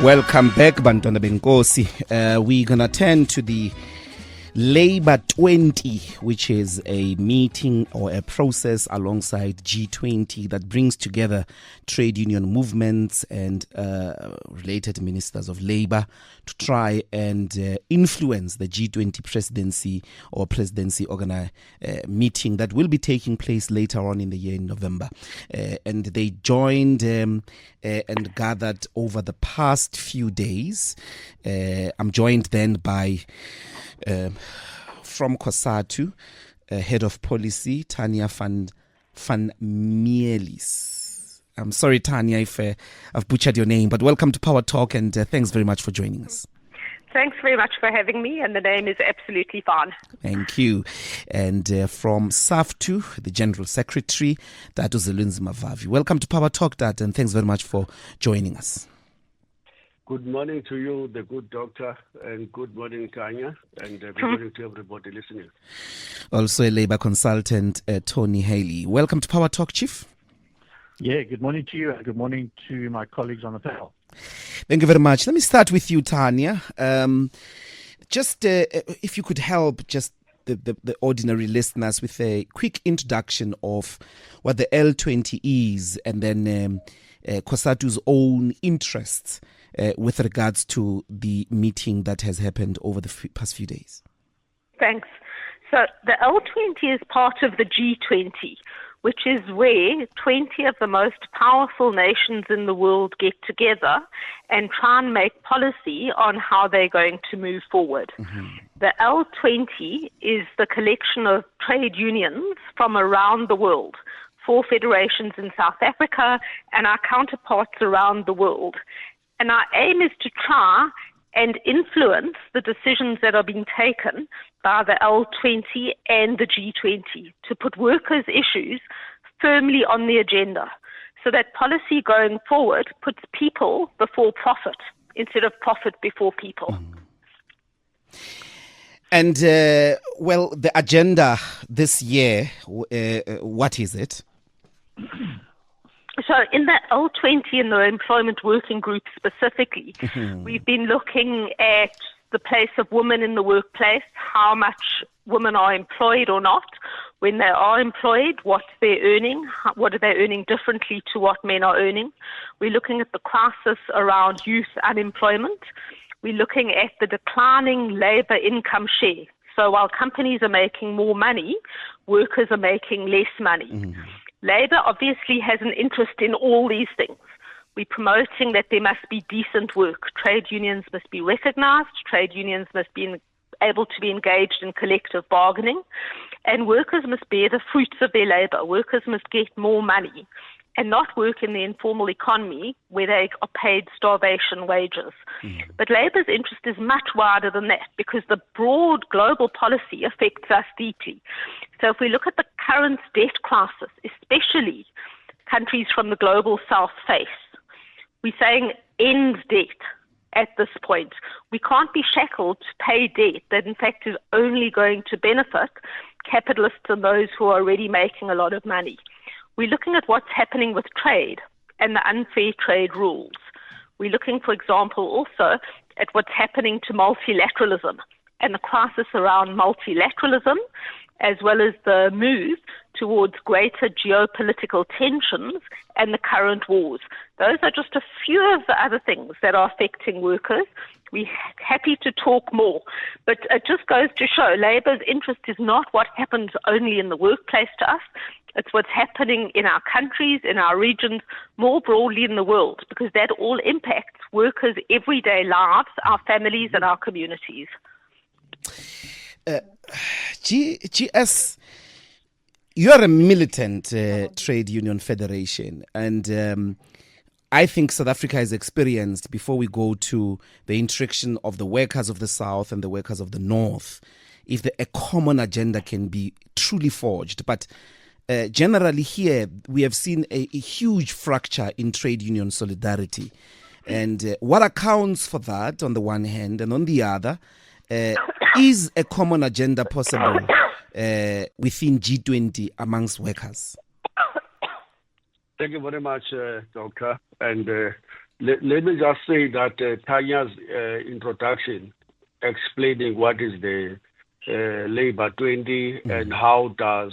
Welcome back, Bantwana Benkosi. We're going to turn to the L20, which is a meeting or a process alongside G20 that brings together trade union movements and related ministers of labor to try and influence the G20 presidency meeting that will be taking place later on in the year in November. And they joined and gathered over the past few days. I'm joined then by from COSATU, Head of Policy, Tanya van Mielis. I'm sorry, Tanya, if I've butchered your name, but welcome to Power Talk, and thanks very much for joining us. Thanks very much for having me, and the name is absolutely fine. Thank you. And from SAFTU, the General Secretary, Datu Mavavi. Welcome to Power Talk, Datu, and thanks very much for joining us. Good morning to you, the good doctor, and good morning, Tanya, and good morning to everybody listening. Also a labor consultant, Tony Haley. Welcome to Power Talk, Chief. Yeah, good morning to you, and good morning to my colleagues on the panel. Thank you very much. Let me start with you, Tanya. If you could help just the ordinary listeners with a quick introduction of what the L20 is, and then COSATU's own interests with regards to the meeting that has happened over the past few days. Thanks. So the L20 is part of the G20, which is where 20 of the most powerful nations in the world get together and try and make policy on how they're going to move forward. Mm-hmm. The L20 is the collection of trade unions from around the world, 4 federations in South Africa and our counterparts around the world. And our aim is to try and influence the decisions that are being taken by the L20 and the G20 to put workers' issues firmly on the agenda so that policy going forward puts people before profit instead of profit before people. And, the agenda this year, what is it? So in the L20 and the Employment Working Group specifically, we've been looking at the place of women in the workplace, how much women are employed or not. When they are employed, what they're earning, what are they earning differently to what men are earning. We're looking at the crisis around youth unemployment. We're looking at the declining labor income share. So while companies are making more money, workers are making less money. Mm-hmm. Labor obviously has an interest in all these things. We're promoting that there must be decent work. Trade unions must be recognized. Trade unions must be able to be engaged in collective bargaining. And workers must bear the fruits of their labor. Workers must get more money and not work in the informal economy where they are paid starvation wages. Mm. But labor's interest is much wider than that because the broad global policy affects us deeply. So if we look at the current debt crisis, especially countries from the global south face, we're saying end debt at this point. We can't be shackled to pay debt that in fact is only going to benefit capitalists and those who are already making a lot of money. We're looking at what's happening with trade and the unfair trade rules. We're looking, for example, also at what's happening to multilateralism and the crisis around multilateralism, as well as the move towards greater geopolitical tensions and the current wars. Those are just a few of the other things that are affecting workers. We're happy to talk more, but it just goes to show labor's interest is not what happens only in the workplace to us. It's what's happening in our countries, in our regions, more broadly in the world, because that all impacts workers' everyday lives, our families and our communities. GS, you are a militant trade union federation, and I think South Africa has experienced, before we go to the interaction of the workers of the South and the workers of the North, if a common agenda can be truly forged. But generally here, we have seen a huge fracture in trade union solidarity. And what accounts for that on the one hand, and on the other, is a common agenda possible within G20 amongst workers? Thank you very much, Doctor. And Let me just say that Tanya's introduction explaining what is the Labor 20 and how does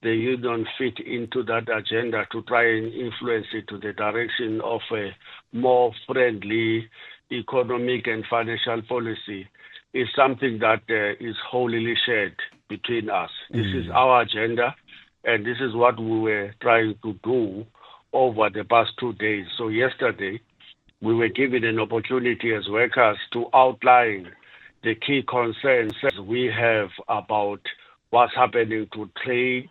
the union fit into that agenda to try and influence it to the direction of a more friendly economic and financial policy is something that is wholly shared between us. This is our agenda, and this is what we were trying to do over the past 2 days. So yesterday, we were given an opportunity as workers to outline the key concerns we have about what's happening to trade,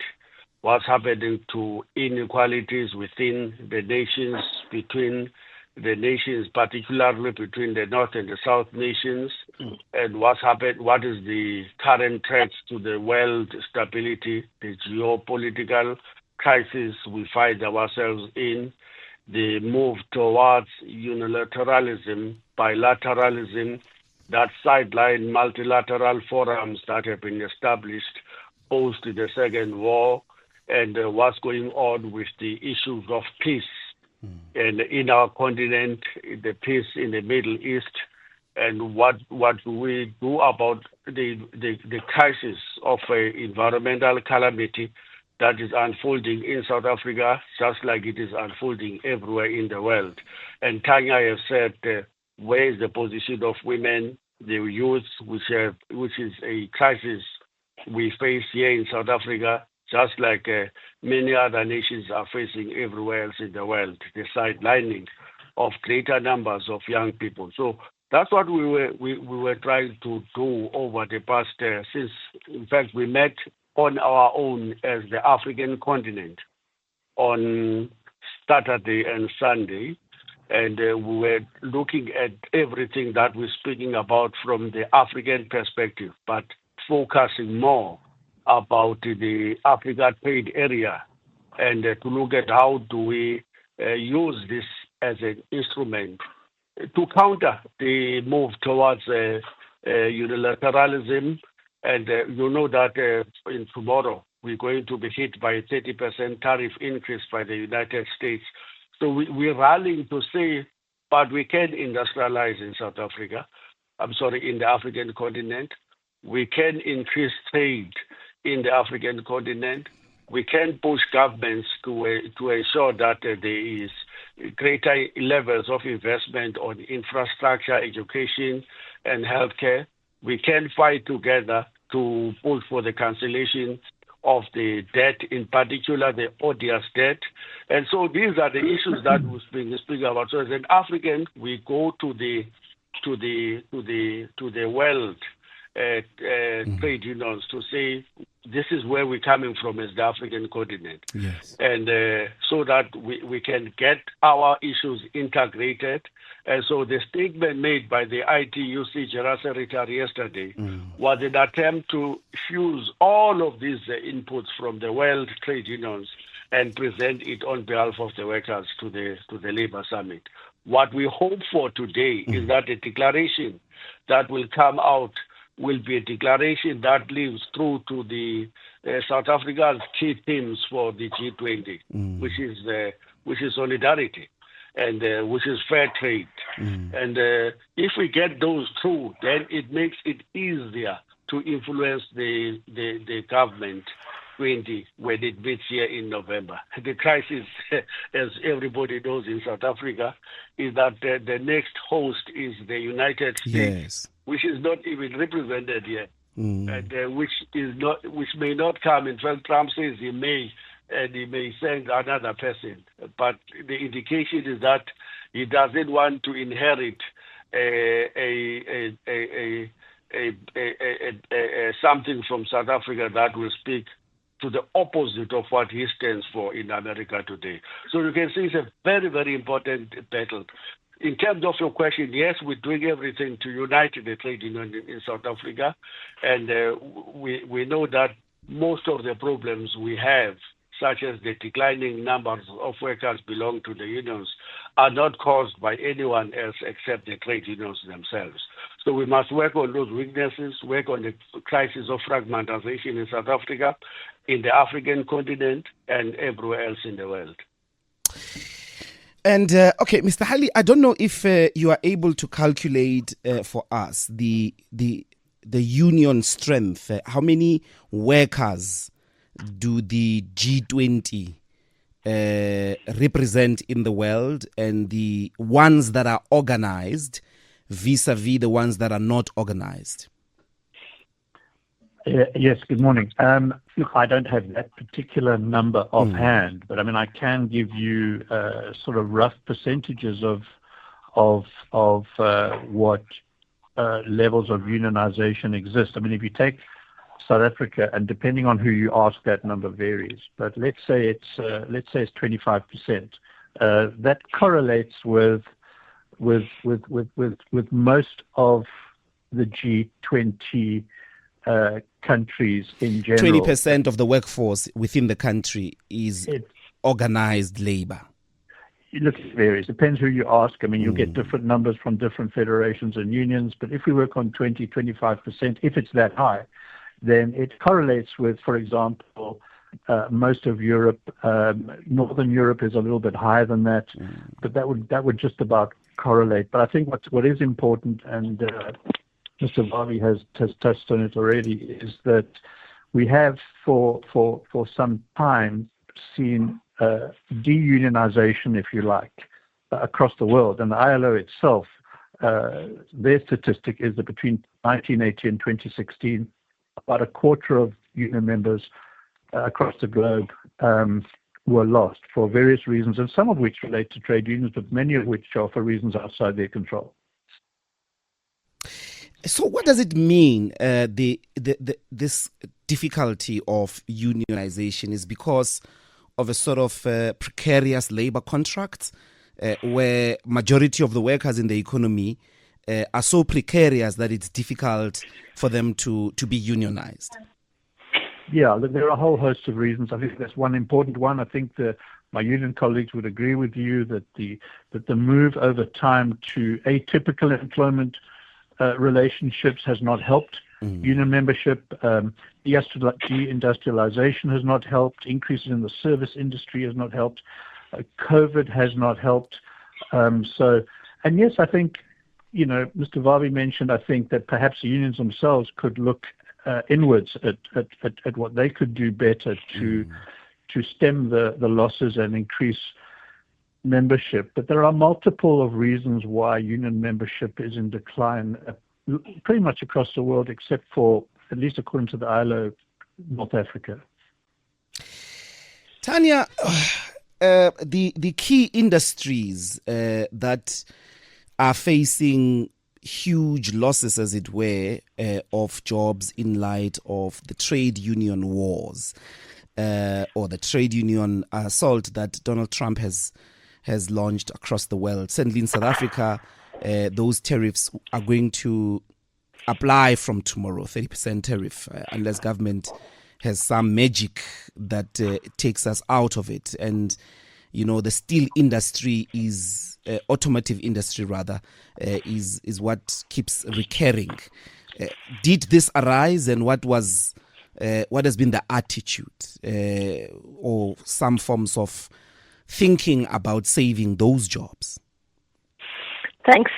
what's happening to inequalities within the nations, between the nations, particularly between the North and the South nations, and what is the current threats to the world stability, the geopolitical crisis we find ourselves in, the move towards unilateralism, bilateralism, that sideline multilateral forums that have been established post the Second War, and what's going on with the issues of peace and in our continent, the peace in the Middle East, and what do we do about the crisis of environmental calamity that is unfolding in South Africa, just like it is unfolding everywhere in the world. And Tanya has said, where is the position of women, the youth, which is a crisis we face here in South Africa, just like many other nations are facing everywhere else in the world, the sidelining of greater numbers of young people. So that's what we were trying to do over the past, since, in fact, we met on our own as the African continent on Saturday and Sunday, and we were looking at everything that we're speaking about from the African perspective, but focusing more about the Africa trade area, and to look at how do we use this as an instrument to counter the move towards unilateralism. And you know that in tomorrow we're going to be hit by a 30% tariff increase by the United States. So we're rallying to say, but we can industrialize in South Africa. In the African continent. We can increase trade in the African continent. We can push governments to ensure that there is greater levels of investment on infrastructure, education, and healthcare. We can fight together to push for the cancellation of the debt, in particular the odious debt. And so these are the issues that we've been speaking about. So as an African, we go to the world trade unions to say this is where we're coming from as the African continent. Yes. And so that we can get our issues integrated. And so the statement made by the ITUC General Secretary yesterday was an attempt to fuse all of these inputs from the World Trade Unions and present it on behalf of the workers to the Labour Summit. What we hope for today is that the declaration that will come out will be a declaration that lives through to the South Africa's key themes for the G20, which is solidarity and which is fair trade. And if we get those through, then it makes it easier to influence the government 20 when it meets here in November. The crisis, as everybody knows in South Africa, is that the next host is the United States, which is not even represented yet, and which may not come. In fact, Trump says he may, and he may send another person. But the indication is that he doesn't want to inherit something from South Africa that will speak to the opposite of what he stands for in America today. So you can see it's a very, very important battle. In terms of your question, yes, we're doing everything to unite the trade union in South Africa, and we know that most of the problems we have, such as the declining numbers of workers belong to the unions, are not caused by anyone else except the trade unions themselves. So we must work on those weaknesses, work on the crisis of fragmentation in South Africa, in the African continent, and everywhere else in the world. And okay, Mr. Hali, I don't know if you are able to calculate for us the union strength. How many workers do the G20 represent in the world, and the ones that are organized vis-a-vis the ones that are not organized? Yes, good morning. Look, I don't have that particular number offhand, but I mean, I can give you sort of rough percentages of what levels of unionization exist. I mean, if you take South Africa, and depending on who you ask, that number varies. But let's say it's 25%. That correlates with most of the G20 countries in general. 20% of the workforce within the country is organized labor. Look, it varies. Depends who you ask. I mean, you'll get different numbers from different federations and unions. But if we work on 25%, if it's that high, then it correlates with, for example, most of Europe. Northern Europe is a little bit higher than that, but that would just about correlate. But I think what is important, and Mr. Vavi has touched on it already, is that we have for some time seen deunionization, if you like, across the world. And the ILO itself, their statistic is that between 1980 and 2016, about a quarter of union members across the globe were lost for various reasons, and some of which relate to trade unions, but many of which are for reasons outside their control. So what does it mean, this difficulty of unionization is because of a sort of precarious labor contract where majority of the workers in the economy are so precarious that it's difficult for them to be unionized? Yeah, there are a whole host of reasons. I think that's one important one. I think my union colleagues would agree with you that the move over time to atypical employment relationships has not helped union membership. Deindustrialization has not helped. Increases in the service industry has not helped. COVID has not helped. And yes, I think, Mr. Vavi mentioned, I think that perhaps the unions themselves could look inwards at what they could do better to stem the losses and increase membership. But there are multiple of reasons why union membership is in decline pretty much across the world, except for, at least according to the ILO, North Africa. Tanya, the key industries that are facing huge losses, as it were, of jobs in light of the trade union wars or the trade union assault that Donald Trump has launched across the world. Certainly in South Africa, those tariffs are going to apply from tomorrow, 30% tariff, unless government has some magic that takes us out of it. And, the steel industry automotive industry rather, is what keeps recurring. Did this arise, and what has been the attitude or some forms of thinking about saving those jobs? Thanks.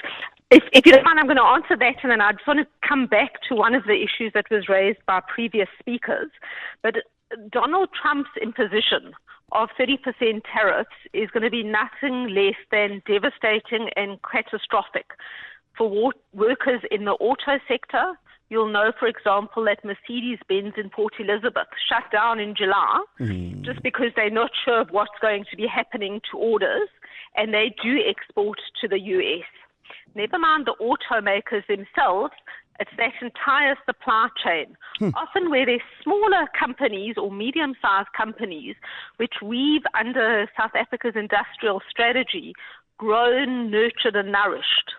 If you don't mind, I'm going to answer that, and then I just want to come back to one of the issues that was raised by previous speakers. But Donald Trump's imposition of 30% tariffs is going to be nothing less than devastating and catastrophic for workers in the auto sector. You'll know, for example, that Mercedes-Benz in Port Elizabeth shut down in July just because they're not sure of what's going to be happening to orders, and they do export to the US. Never mind the automakers themselves, it's that entire supply chain. Often where there's smaller companies or medium-sized companies which we've, under South Africa's industrial strategy, grown, nurtured and nourished.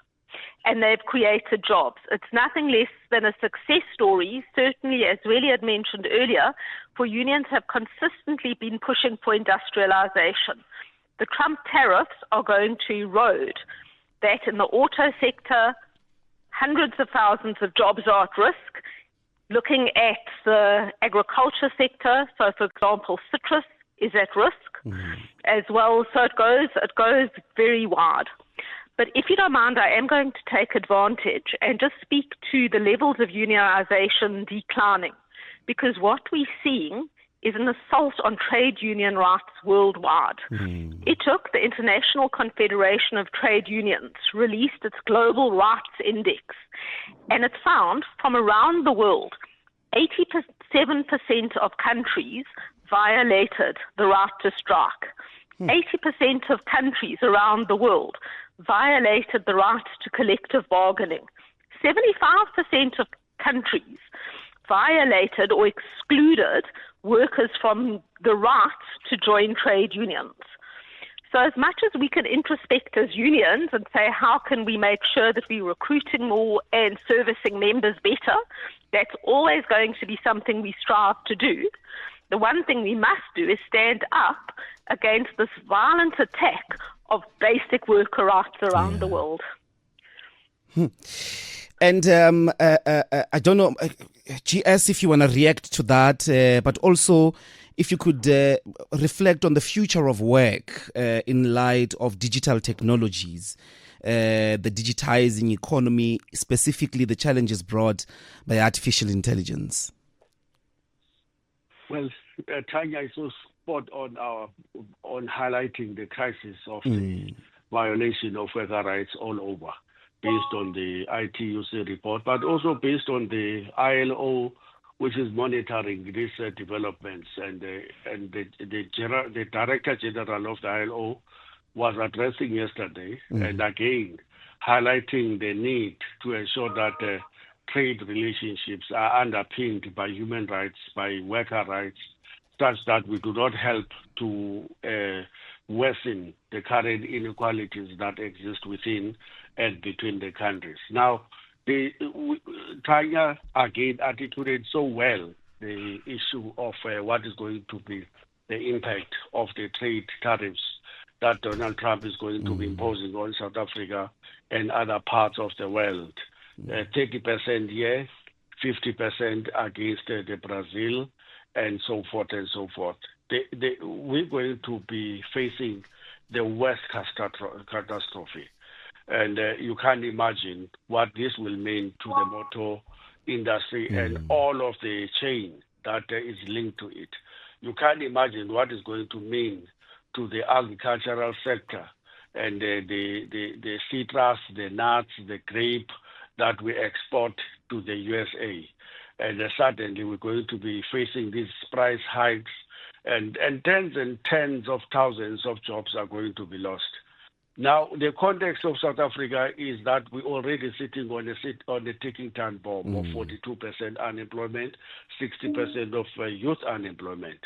And they've created jobs. It's nothing less than a success story, certainly, as Willie had mentioned earlier, for unions have consistently been pushing for industrialization. The Trump tariffs are going to erode that in the auto sector. Hundreds of thousands of jobs are at risk. Looking at the agriculture sector, so for example, citrus is at risk. as well. So it goes very wide. But if you don't mind, I am going to take advantage and just speak to the levels of unionization declining, because what we're seeing is an assault on trade union rights worldwide. It took the International Confederation of Trade Unions, released its Global Rights Index, and it found from around the world, 87% of countries violated the right to strike. 80% of countries around the world violated the right to collective bargaining. 75% of countries violated or excluded workers from the right to join trade unions. So as much as we can introspect as unions and say, how can we make sure that we're recruiting more and servicing members better, that's always going to be something we strive to do. The one thing we must do is stand up against this violent attack of basic worker rights around the world. And I don't know, GS, if you want to react to that, but also if you could reflect on the future of work in light of digital technologies, the digitizing economy, specifically the challenges brought by artificial intelligence. Well, Tanya is so spot on highlighting the crisis of the violation of worker rights all over, based on the ITUC report, but also based on the ILO, which is monitoring these developments. And the Director General of the ILO was addressing yesterday, and again highlighting the need to ensure that trade relationships are underpinned by human rights, by worker rights, such that we do not help to worsen the current inequalities that exist within and between the countries. Now, Tanya again articulated so well the issue of what is going to be the impact of the trade tariffs that Donald Trump is going to be imposing on South Africa and other parts of the world. 30% here, 50% against the Brazil, and so forth and so forth. We're going to be facing the worst catastrophe. And you can't imagine what this will mean to the motor industry and all of the chain that is linked to it. You can't imagine what it's going to mean to the agricultural sector and the citrus, the nuts, the grape that we export to the USA. And suddenly we're going to be facing these price hikes, and tens of thousands of jobs are going to be lost. Now, the context of South Africa is that we're already sitting on a ticking time bomb of 42% unemployment, 60% of youth unemployment.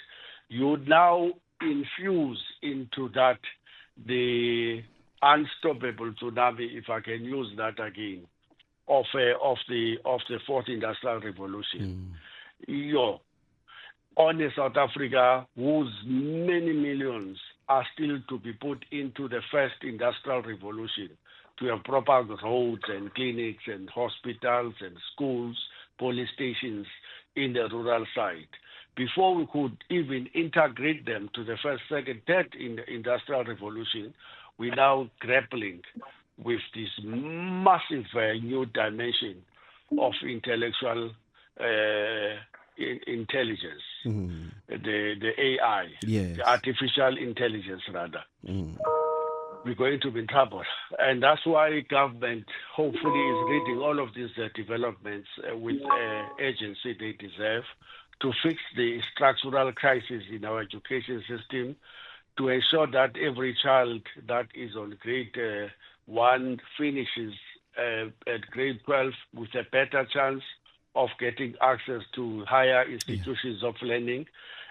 You now infuse into that the unstoppable tsunami, if I can use that again, of the fourth industrial revolution. On a South Africa whose many millions are still to be put into the first industrial revolution, to have proper roads and clinics and hospitals and schools, police stations in the rural side. Before we could even integrate them to the first, second, third in the industrial revolution, we're now grappling with this massive new dimension of intellectual intelligence, the AI, the artificial intelligence rather. We're going to be in trouble. And that's why government hopefully is reading all of these developments with urgency they deserve to fix the structural crisis in our education system, to ensure that every child that is on grade 1 finishes at grade 12 with a better chance of getting access to higher institutions of learning,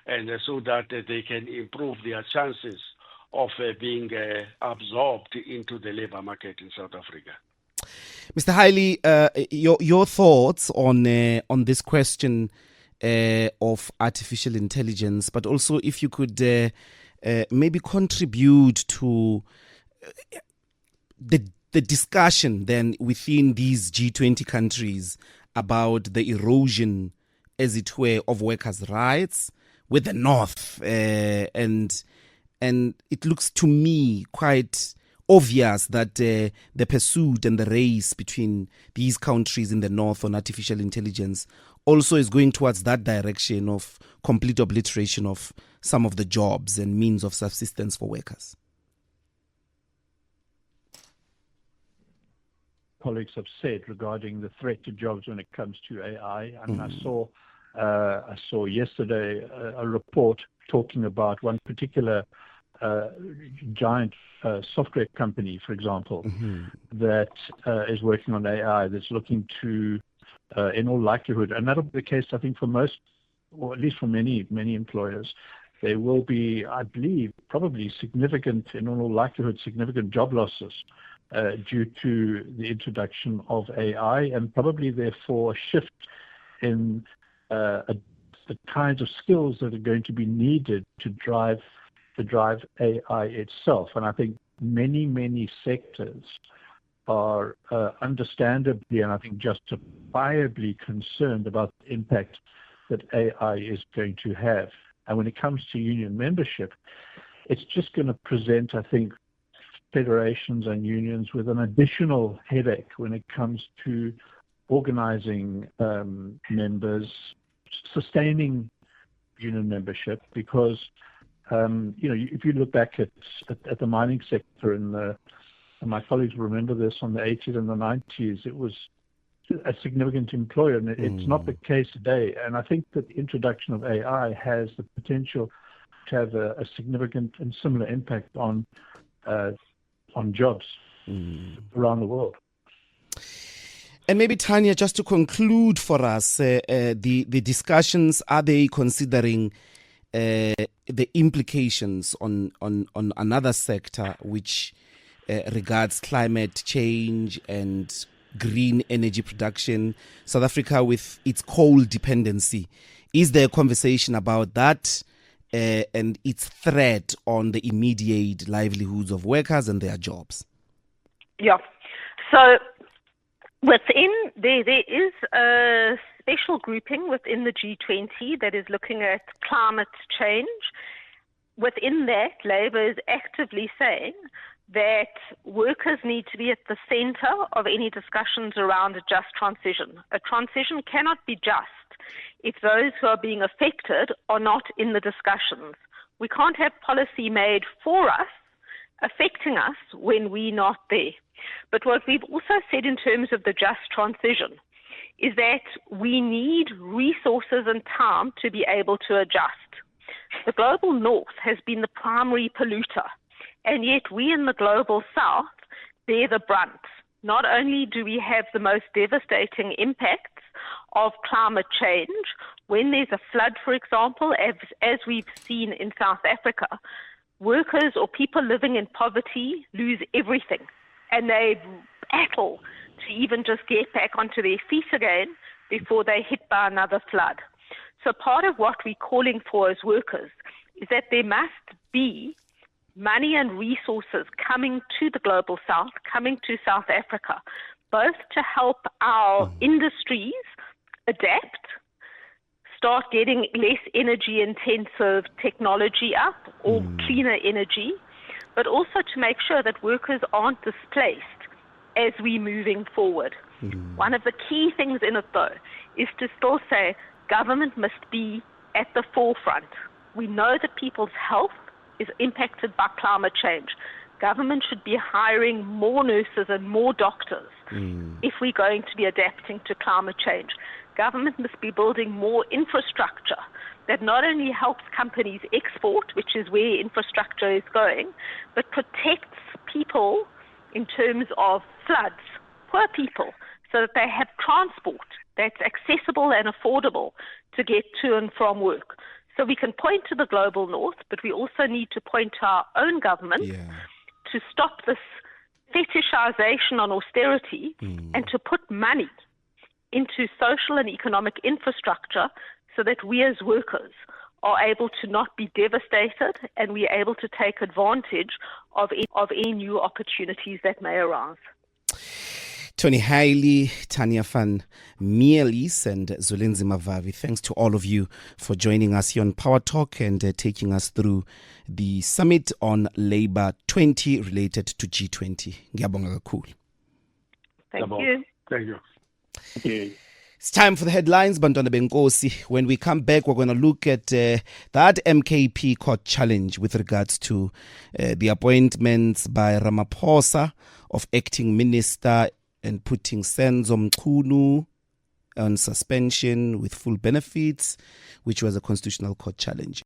and so that they can improve their chances of being absorbed into the labor market in South Africa. Mr. Haile, your thoughts on this question of artificial intelligence, but also if you could maybe contribute to the discussion then within these G20 countries about the erosion, as it were, of workers' rights with the North and and it looks to me quite obvious that the pursuit and the race between these countries in the north on artificial intelligence also is going towards that direction of complete obliteration of some of the jobs and means of subsistence for workers. Colleagues have said regarding the threat to jobs when it comes to AI. I mean, I saw yesterday a report talking about one particular giant software company, for example, that is working on AI, that's looking to, in all likelihood, and that'll be the case, I think, for most, or at least for many employers, there will be, I believe, probably significant, in all likelihood, significant job losses due to the introduction of AI, and probably therefore a shift in the kinds of skills that are going to be needed to drive AI itself. And I think many sectors are understandably and I think justifiably concerned about the impact that AI is going to have. And when it comes to union membership, it's just going to present, I think, federations and unions with an additional headache when it comes to organizing members, sustaining union membership, because if you look back at the mining sector and my colleagues will remember this, on the 80s and the 90s, it was a significant employer, and it's not the case today. And I think that the introduction of AI has the potential to have a significant and similar impact on jobs around the world. And maybe, Tanya, just to conclude for us, the discussions, are they considering the implications on another sector which regards climate change and green energy production? South Africa with its coal dependency, is there a conversation about that and its threat on the immediate livelihoods of workers and their jobs? Yeah. So there is a special grouping within the G20 that is looking at climate change. Within that, Labour is actively saying that workers need to be at the center of any discussions around a just transition. A transition cannot be just if those who are being affected are not in the discussions. We can't have policy made for us, affecting us when we're not there. But what we've also said in terms of the just transition is that we need resources and time to be able to adjust. The global north has been the primary polluter, and yet we in the global south bear the brunt. Not only do we have the most devastating impacts of climate change, when there's a flood, for example, as we've seen in South Africa, workers or people living in poverty lose everything, and they battle to even just get back onto their feet again before they're hit by another flood. So part of what we're calling for as workers is that there must be money and resources coming to the global south, coming to South Africa, both to help our industries adapt, start getting less energy intensive technology up or cleaner energy, but also to make sure that workers aren't displaced as we're moving forward. One of the key things in it, though, is to still say government must be at the forefront. We know that people's health is impacted by climate change. Government should be hiring more nurses and more doctors if we're going to be adapting to climate change. Government must be building more infrastructure that not only helps companies export, which is where infrastructure is going, but protects people in terms of floods, poor people, so that they have transport that's accessible and affordable to get to and from work. So we can point to the global north, but we also need to point to our own government to stop this fetishization on austerity and to put money into social and economic infrastructure so that we as workers are able to not be devastated and we are able to take advantage of any new opportunities that may arise. Tony Hailey, Tanya Van Mielis, and Zulinzi Mavavi. Thanks to all of you for joining us here on Power Talk and taking us through the summit on Labour 20 related to G20. Ngiyabonga kakhulu. Thank you. Thank you. Thank you. It's time for the headlines, Bantwana Benkosi. When we come back, we're going to look at that MKP court challenge with regards to the appointments by Ramaphosa of acting minister and putting Senzo Mchunu on suspension with full benefits, which was a constitutional court challenge.